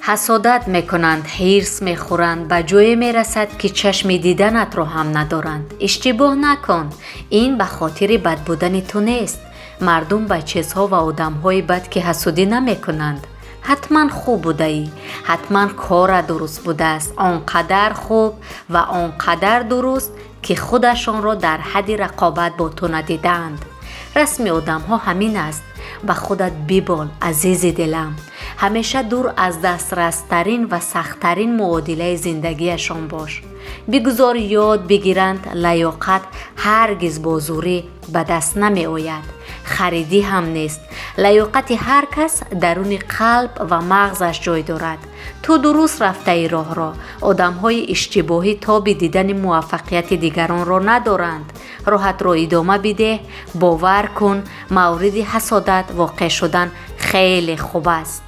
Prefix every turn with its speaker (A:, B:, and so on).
A: حسادت میکنند، حرص میخورند، به جایی میرسد که چشم دیدنت را هم ندارند. اشتباه نکن، این به خاطر بد بودن تو نیست. مردم به چیزها و آدمهای بد که حسودی نمیکنند. حتما خوب بوده ای، حتما کار درست بوده است، آنقدر خوب و آنقدر درست که خودشان را در حد رقابت با تو ندیدند. رسم آدم ها همین است. به خودت ببال عزیز دلم. همیشه دور از دسترسترین و سختترین معادله زندگیشان باش. بگذار یاد بگیرند لیاقت هرگز با زوری به دست نمی آید. خریدی هم نیست. لیاقت هر کس درون قلب و مغزش جای دارد. تو درست رفته ای راه را. آدم های اشتباهی تاب دیدن موفقیت دیگران را ندارند. راحت را ادامه بده. باور کن مورد حسادت واقع شدن خیلی خوب است.